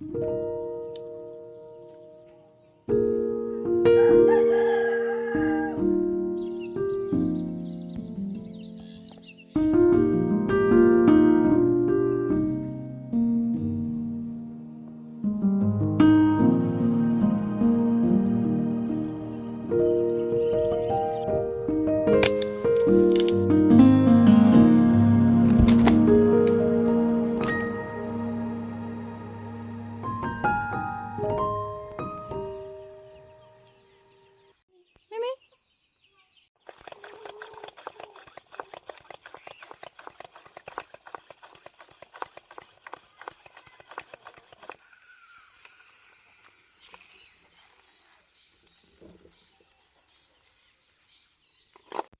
Mimi.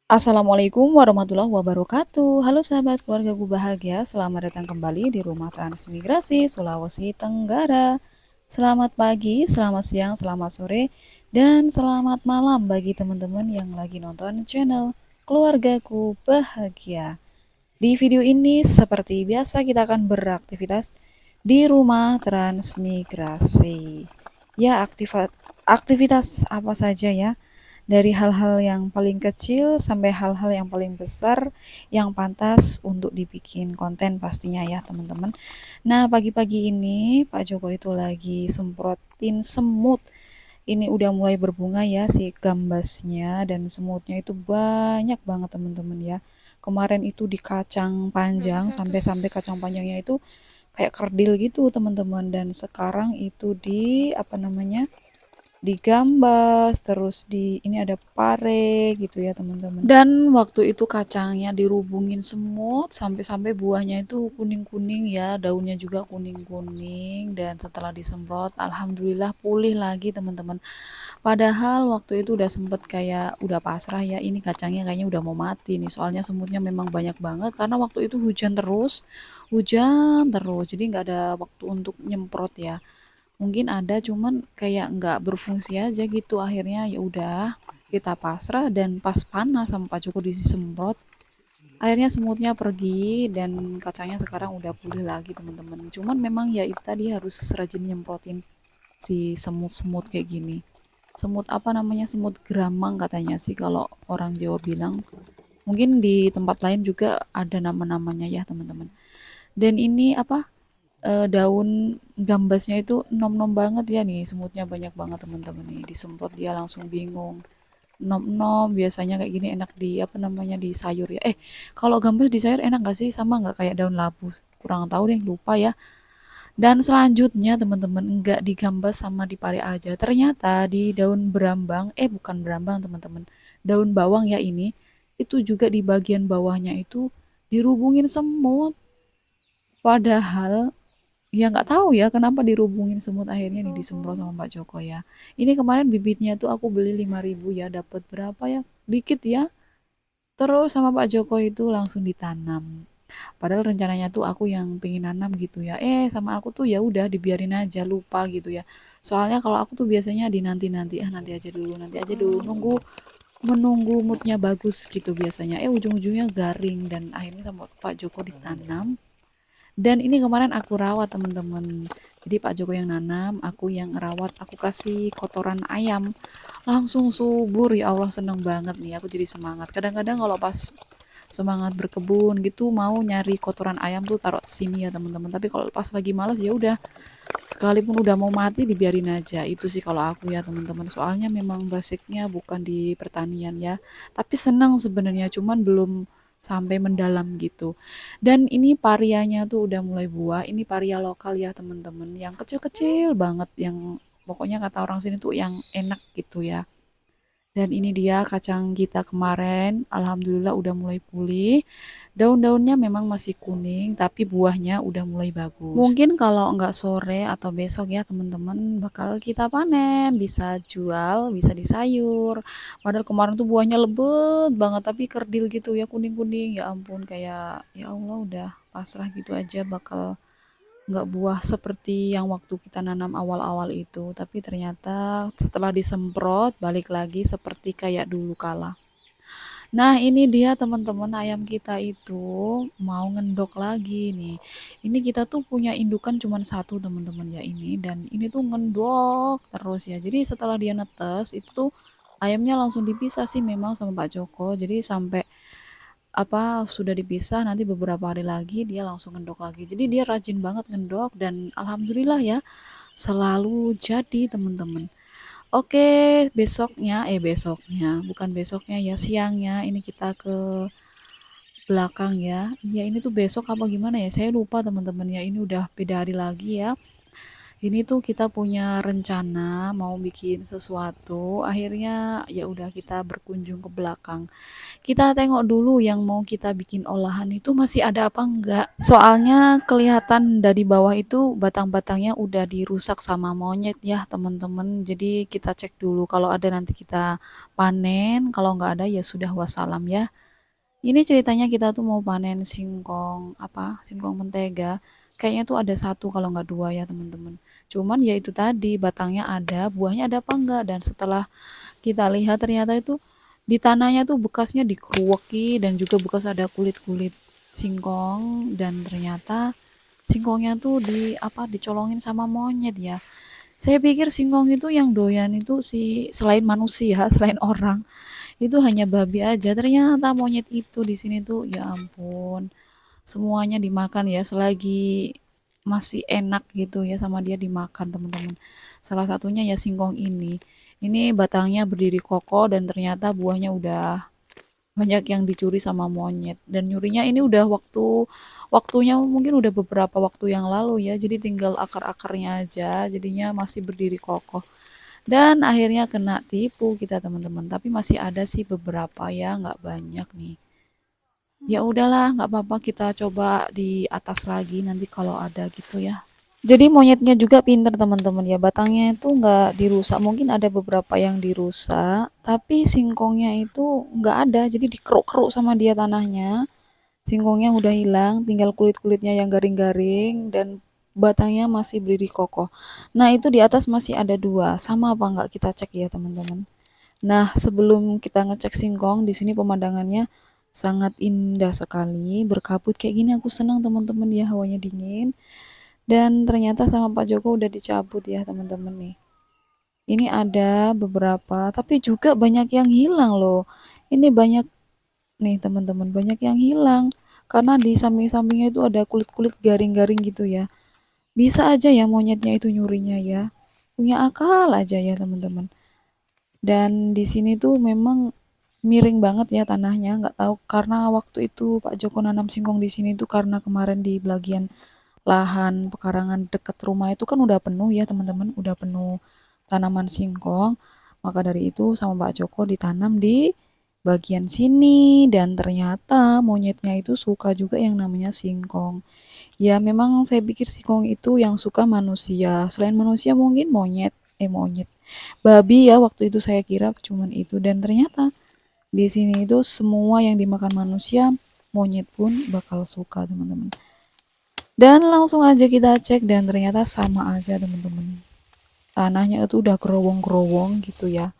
Assalamualaikum warahmatullahi wabarakatuh. Halo sahabat keluargaku bahagia, selamat datang kembali di rumah transmigrasi Sulawesi Tenggara. Selamat pagi, selamat siang, selamat sore, dan selamat malam bagi teman-teman yang lagi nonton channel Keluargaku Bahagia. Di video ini seperti biasa kita akan beraktivitas di rumah transmigrasi. Ya, aktivitas apa saja ya? Dari hal-hal yang paling kecil sampai hal-hal yang paling besar yang pantas untuk dibikin konten pastinya ya teman-teman. Nah, pagi-pagi ini Pak Joko itu lagi semprotin semut. Ini udah mulai berbunga ya si gambasnya, dan semutnya itu banyak banget teman-teman ya. Kemarin itu di kacang panjang, sampai-sampai kacang panjangnya itu kayak kerdil gitu teman-teman, dan sekarang itu di apa namanya, digambas, terus di ini ada pare gitu ya teman-teman. Dan waktu itu kacangnya dirubungin semut sampai-sampai buahnya itu kuning-kuning ya, daunnya juga kuning-kuning, dan setelah disemprot alhamdulillah pulih lagi teman-teman. Padahal waktu itu udah sempet kayak udah pasrah ya, ini kacangnya kayaknya udah mau mati nih, soalnya semutnya memang banyak banget karena waktu itu hujan terus, jadi nggak ada waktu untuk nyemprot ya. Mungkin ada cuman kayak nggak berfungsi aja gitu, akhirnya ya udah kita pasrah, dan pas panas sama Pak Joko disemprot akhirnya semutnya pergi dan kacangnya sekarang udah pulih lagi teman-teman. Cuman memang ya itu tadi harus rajin nyemprotin si semut-semut kayak gini. Semut apa namanya, semut geramang katanya sih kalau orang Jawa bilang. Mungkin di tempat lain juga ada nama-namanya ya teman-teman. Dan ini apa, daun gambasnya itu nom-nom banget ya nih, semutnya banyak banget teman-teman nih, disemprot dia langsung bingung. Nom-nom biasanya kayak gini enak di apa namanya, di sayur ya. Kalau gambas di sayur enak gak sih? Sama nggak kayak daun labu? Kurang tahu deh, lupa ya. Dan selanjutnya teman-teman, enggak digambas sama dipare aja. Ternyata di daun berambang, bukan berambang teman-teman. Daun bawang ya ini, itu juga di bagian bawahnya itu dirubungin semut. Padahal ya nggak tahu ya kenapa dirubungin semut, akhirnya nih disemprot sama Pak Joko ya. Ini kemarin bibitnya tuh aku beli 5.000 ya, dapat berapa ya? Dikit ya. Terus sama Pak Joko itu langsung ditanam. Padahal rencananya tuh aku yang pengen nanam gitu ya. Sama aku tuh ya udah dibiarin aja, lupa gitu ya. Soalnya kalau aku tuh biasanya dinanti-nanti, nanti aja dulu, menunggu moodnya bagus gitu biasanya. Ujung-ujungnya garing, dan akhirnya sama Pak Joko ditanam. Dan ini kemarin aku rawat teman-teman. Jadi Pak Joko yang nanam, aku yang rawat, aku kasih kotoran ayam. Langsung subur, ya Allah seneng banget nih, aku jadi semangat. Kadang-kadang kalau pas semangat berkebun gitu mau nyari kotoran ayam tuh taruh sini ya teman-teman. Tapi kalau pas lagi males ya udah, sekalipun udah mau mati dibiarin aja. Itu sih kalau aku ya teman-teman. Soalnya memang basicnya bukan di pertanian ya. Tapi senang sebenarnya, cuman belum sampai mendalam gitu. Dan ini parianya tuh udah mulai buah. Ini paria lokal ya teman-teman, yang kecil-kecil banget, yang pokoknya kata orang sini tuh yang enak gitu ya. Dan ini dia kacang kita kemarin, alhamdulillah udah mulai pulih. Daun-daunnya memang masih kuning, tapi buahnya udah mulai bagus. Mungkin kalau nggak sore atau besok ya teman-teman bakal kita panen, bisa jual, bisa disayur. Padahal kemarin tuh buahnya lebet banget, tapi kerdil gitu ya, kuning-kuning. Ya ampun, kayak ya Allah udah pasrah gitu aja, bakal nggak buah seperti yang waktu kita nanam awal-awal itu. Tapi ternyata setelah disemprot balik lagi seperti kayak dulu kala. Nah, ini dia teman-teman ayam kita itu mau ngendok lagi nih. Ini kita tuh punya indukan cuman satu teman-teman ya ini dan ini tuh ngendok terus ya. Jadi setelah dia netes itu tuh ayamnya langsung dipisah sih memang sama Pak Joko. Jadi sampai sudah dipisah nanti beberapa hari lagi dia langsung ngendok lagi. Jadi dia rajin banget ngendok dan alhamdulillah ya selalu jadi teman-teman. Oke, besoknya, bukan besoknya ya, siangnya ini kita ke belakang ya. Ya ini tuh besok apa gimana ya? Saya lupa teman-teman ya. Ini udah beda hari lagi ya. Ini tuh kita punya rencana mau bikin sesuatu. Akhirnya ya udah kita berkunjung ke belakang. Kita tengok dulu yang mau kita bikin olahan itu masih ada apa enggak. Soalnya kelihatan dari bawah itu batang-batangnya udah dirusak sama monyet ya teman-teman. Jadi kita cek dulu kalau ada nanti kita panen, kalau enggak ada ya sudah wassalam ya. Ini ceritanya kita tuh mau panen singkong mentega. Kayaknya tuh ada satu kalau nggak dua ya teman-teman. Cuman ya itu tadi batangnya ada, buahnya ada apa enggak. Dan setelah kita lihat ternyata itu di tanahnya tuh bekasnya dikeruweki dan juga bekas ada kulit-kulit singkong dan ternyata singkongnya tuh dicolongin sama monyet ya. Saya pikir singkong itu yang doyan itu selain manusia, selain orang itu hanya babi aja. Ternyata monyet itu di sini tuh ya ampun, semuanya dimakan ya selagi masih enak gitu ya sama dia dimakan teman-teman. Salah satunya ya singkong ini. Ini batangnya berdiri kokoh dan ternyata buahnya udah banyak yang dicuri sama monyet. Dan nyurinya ini udah waktunya mungkin udah beberapa waktu yang lalu ya. Jadi tinggal akar-akarnya aja. Jadinya masih berdiri kokoh. Dan akhirnya kena tipu kita teman-teman. Tapi masih ada sih beberapa ya, nggak banyak nih. Ya udahlah, nggak apa-apa kita coba di atas lagi nanti kalau ada gitu ya. Jadi monyetnya juga pinter teman-teman ya. Batangnya itu nggak dirusak. Mungkin ada beberapa yang dirusak, tapi singkongnya itu nggak ada. Jadi dikeruk-keruk sama dia tanahnya. Singkongnya udah hilang, tinggal kulit-kulitnya yang garing-garing dan batangnya masih berdiri kokoh. Nah itu di atas masih ada dua. Sama apa nggak kita cek ya teman-teman. Nah, sebelum kita ngecek singkong, di sini pemandangannya sangat indah sekali. Berkabut kayak gini aku senang teman-teman ya, hawanya dingin. Dan ternyata sama Pak Joko udah dicabut ya teman-teman nih. Ini ada beberapa, tapi juga banyak yang hilang loh. Ini banyak nih teman-teman, banyak yang hilang. Karena di samping-sampingnya itu ada kulit-kulit garing-garing gitu ya. Bisa aja ya monyetnya itu nyurinya ya. Punya akal aja ya teman-teman. Dan di sini tuh memang miring banget ya tanahnya, nggak tahu karena waktu itu Pak Joko nanam singkong di sini tuh karena kemarin di bagian lahan pekarangan dekat rumah itu kan udah penuh ya teman-teman, udah penuh tanaman singkong. Maka dari itu sama Pak Joko ditanam di bagian sini dan ternyata monyetnya itu suka juga yang namanya singkong. Ya memang saya pikir singkong itu yang suka manusia. Selain manusia mungkin monyet. Babi ya waktu itu saya kira cuman itu dan ternyata di sini itu semua yang dimakan manusia monyet pun bakal suka teman-teman. Dan langsung aja kita cek dan ternyata sama aja teman-teman. Tanahnya itu udah gerowong-gerowong gitu ya.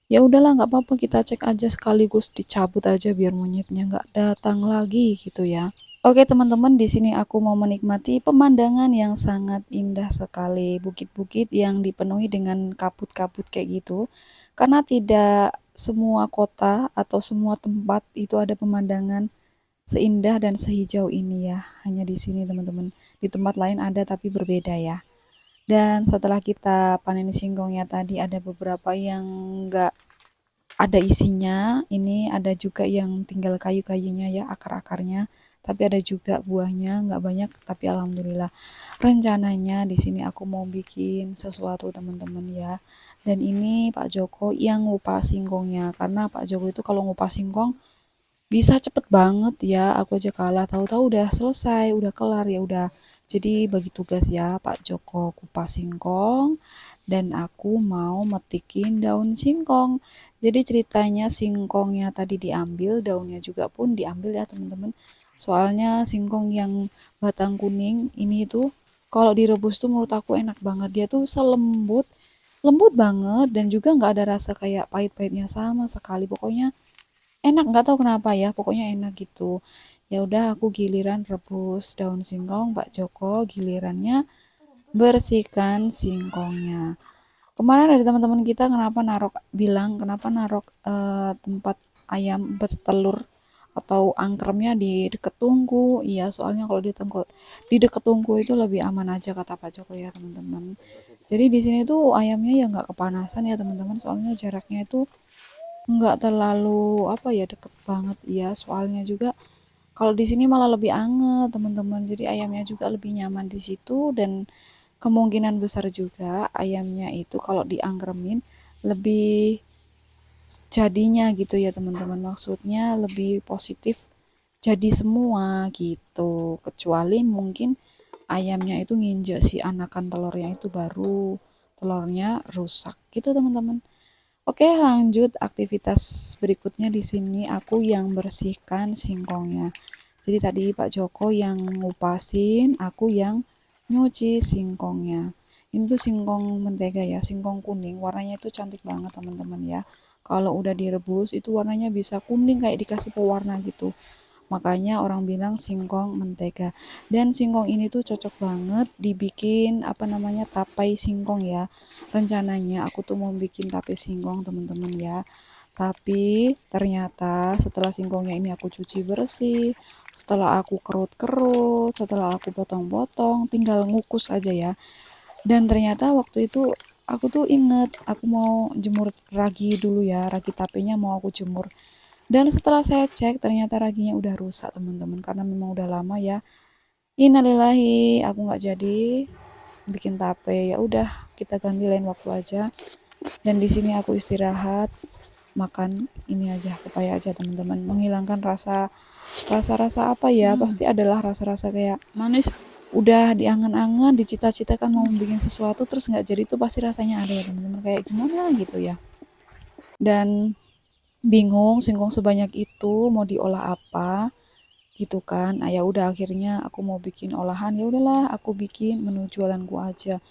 Ya udahlah nggak apa-apa kita cek aja sekaligus dicabut aja biar monyetnya nggak datang lagi gitu ya. Oke teman-teman, di sini aku mau menikmati pemandangan yang sangat indah sekali. Bukit-bukit yang dipenuhi dengan kabut-kabut kayak gitu. Karena tidak semua kota atau semua tempat itu ada pemandangan seindah dan sehijau ini ya. Hanya di sini teman-teman. Di tempat lain ada tapi berbeda ya. Dan setelah kita panen singkongnya tadi ada beberapa yang nggak ada isinya. Ini ada juga yang tinggal kayu-kayunya ya, akar-akarnya. Tapi ada juga buahnya, nggak banyak. Tapi alhamdulillah. Rencananya di sini aku mau bikin sesuatu teman-teman ya. Dan ini Pak Joko yang ngupas singkongnya. Karena Pak Joko itu kalau ngupas singkong bisa cepet banget ya. Aku aja kalah. Tahu-tahu udah selesai, udah kelar ya udah. Jadi bagi tugas ya Pak Joko kupas singkong dan aku mau metikin daun singkong. Jadi ceritanya singkongnya tadi diambil, daunnya juga pun diambil ya teman-teman. Soalnya singkong yang batang kuning ini tuh kalau direbus tuh menurut aku enak banget. Dia tuh lembut banget dan juga nggak ada rasa kayak pahit-pahitnya sama sekali. Pokoknya Enak, nggak tahu kenapa ya, pokoknya enak gitu. Ya udah aku giliran rebus daun singkong, Pak Joko gilirannya bersihkan singkongnya. Kemarin ada teman-teman kita bilang kenapa narok tempat ayam bertelur atau angkremnya di deket tungku. Iya, soalnya kalau di deket tungku itu lebih aman aja kata Pak Joko ya teman-teman. Jadi di sini tuh ayamnya ya nggak kepanasan ya teman-teman, soalnya jaraknya itu nggak terlalu apa ya deket banget ya. Soalnya juga kalau di sini malah lebih anget teman-teman. Jadi ayamnya juga lebih nyaman di situ dan kemungkinan besar juga ayamnya itu kalau diangkremin lebih jadinya gitu ya teman-teman, maksudnya lebih positif jadi semua gitu, kecuali mungkin ayamnya itu nginjek si anakan telurnya itu baru telurnya rusak gitu teman-teman. Oke, lanjut aktivitas berikutnya. Di sini aku yang bersihkan singkongnya. Jadi tadi Pak Joko yang ngupasin, aku yang nyuci singkongnya. Ini tuh singkong mentega ya, singkong kuning. Warnanya itu cantik banget teman-teman ya. Kalau udah direbus itu warnanya bisa kuning kayak dikasih pewarna gitu. Makanya orang bilang singkong mentega. Dan singkong ini tuh cocok banget dibikin apa namanya tapai singkong ya. Rencananya aku tuh mau bikin tapai singkong teman-teman ya. Tapi ternyata setelah singkongnya ini aku cuci bersih, setelah aku kerut-kerut, setelah aku potong-potong, tinggal ngukus aja ya. Dan ternyata waktu itu aku tuh inget aku mau jemur ragi dulu ya, ragi tapenya mau aku jemur. Dan setelah saya cek ternyata raginya udah rusak teman-teman karena memang udah lama ya. Innalillahi, aku nggak jadi bikin tape. Ya udah, kita ganti lain waktu aja. Dan di sini aku istirahat, makan ini aja, pepaya aja teman-teman. Menghilangkan rasa-rasa apa ya? Pasti adalah rasa-rasa kayak manis. Udah diangan-angan, dicita-citakan mau bikin sesuatu terus nggak jadi, tuh pasti rasanya ada ya teman-teman. Kayak gimana gitu ya. Dan bingung singkong sebanyak itu mau diolah apa gitu kan. Ah, ya udah akhirnya aku mau bikin olahan, ya udahlah aku bikin menu jualanku aja.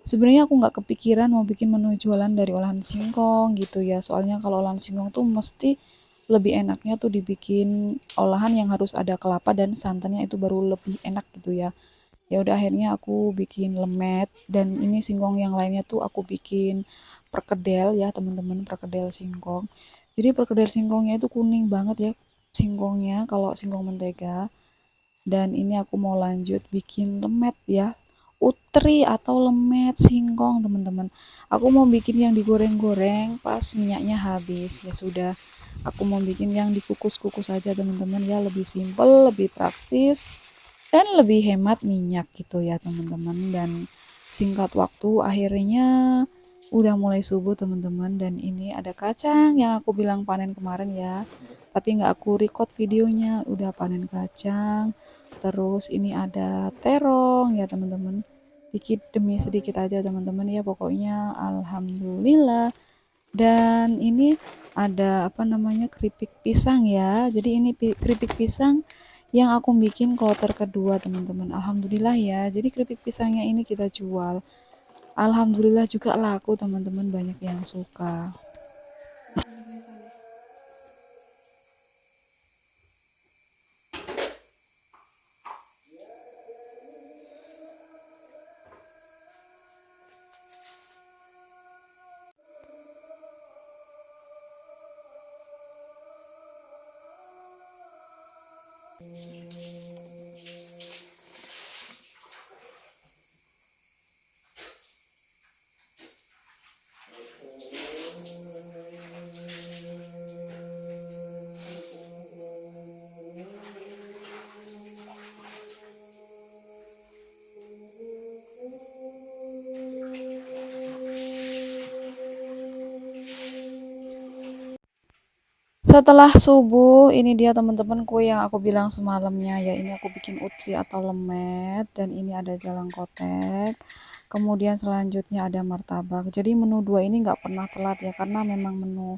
Sebenarnya aku nggak kepikiran mau bikin menu jualan dari olahan singkong gitu ya, soalnya kalau olahan singkong tuh mesti lebih enaknya tuh dibikin olahan yang harus ada kelapa dan santannya itu baru lebih enak gitu ya. Ya udah akhirnya aku bikin lemet, dan ini singkong yang lainnya tuh aku bikin perkedel ya teman-teman, perkedel singkong. Jadi perkedel singkongnya itu kuning banget ya singkongnya kalau singkong mentega. Dan ini aku mau lanjut bikin lemet ya, utri atau lemet singkong teman-teman. Aku mau bikin yang digoreng-goreng pas minyaknya habis. Ya sudah, aku mau bikin yang dikukus-kukus aja teman-teman ya, lebih simple, lebih praktis dan lebih hemat minyak gitu ya teman-teman. Dan singkat waktu akhirnya udah mulai subuh teman-teman, dan ini ada kacang yang aku bilang panen kemarin ya, tapi nggak aku record videonya. Udah panen kacang, terus ini ada terong ya teman-teman, dikit demi sedikit aja teman-teman ya, pokoknya alhamdulillah. Dan ini ada apa namanya keripik pisang ya, jadi ini keripik pisang yang aku bikin kloter kedua teman-teman. Alhamdulillah ya, jadi keripik pisangnya ini kita jual, alhamdulillah juga laku teman-teman, banyak yang suka. Setelah subuh, ini dia teman-teman kue yang aku bilang semalamnya ya. Ini aku bikin utri atau lemet, dan ini ada jalang kotek. Kemudian selanjutnya ada martabak. Jadi menu dua ini nggak pernah telat ya, karena memang menu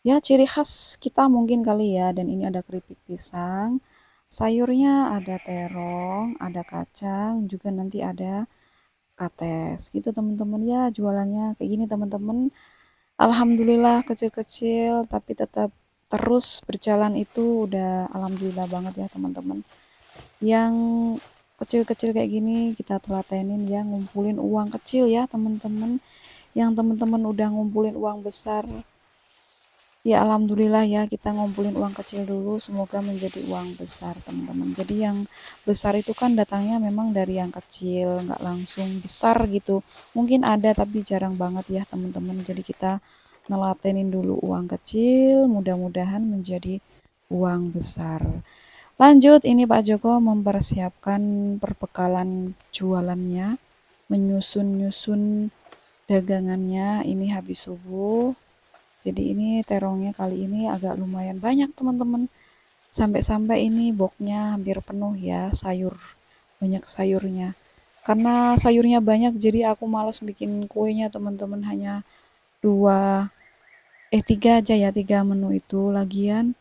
ya ciri khas kita mungkin kali ya. Dan ini ada keripik pisang, sayurnya ada terong, ada kacang, juga nanti ada kates gitu teman-teman ya. Jualannya kayak gini teman-teman. Alhamdulillah kecil-kecil tapi tetap terus berjalan itu udah alhamdulillah banget ya teman-teman. Yang kecil-kecil kayak gini kita telatenin ya, ngumpulin uang kecil ya teman-teman. Yang teman-teman udah ngumpulin uang besar, ya alhamdulillah ya kita ngumpulin uang kecil dulu, semoga menjadi uang besar teman-teman. Jadi yang besar itu kan datangnya memang dari yang kecil, nggak langsung besar gitu. Mungkin ada tapi jarang banget ya teman-teman. Jadi kita nelatenin dulu uang kecil, mudah-mudahan menjadi uang besar. Lanjut, ini Pak Joko mempersiapkan perbekalan jualannya, menyusun-nyusun dagangannya. Ini habis subuh. Jadi ini terongnya kali ini agak lumayan banyak teman-teman. Sampai-sampai ini boxnya hampir penuh ya, sayur. Banyak sayurnya. Karena sayurnya banyak jadi aku malas bikin kuenya teman-teman, hanya tiga aja ya, tiga menu itu. Lagian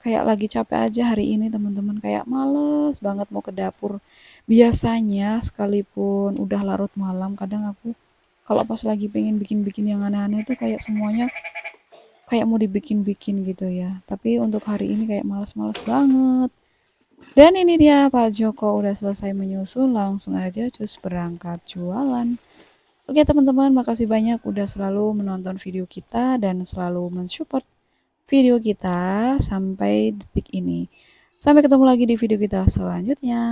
kayak lagi capek aja hari ini teman-teman, kayak males banget mau ke dapur. Biasanya sekalipun udah larut malam, kadang aku kalau pas lagi pengen bikin-bikin yang aneh-aneh itu kayak semuanya kayak mau dibikin-bikin gitu ya. Tapi untuk hari ini kayak males-males banget. Dan ini dia Pak Joko udah selesai menyusun, langsung aja cus berangkat jualan. Oke teman-teman, makasih banyak udah selalu menonton video kita dan selalu mensupport video kita sampai detik ini. Sampai ketemu lagi di video kita selanjutnya.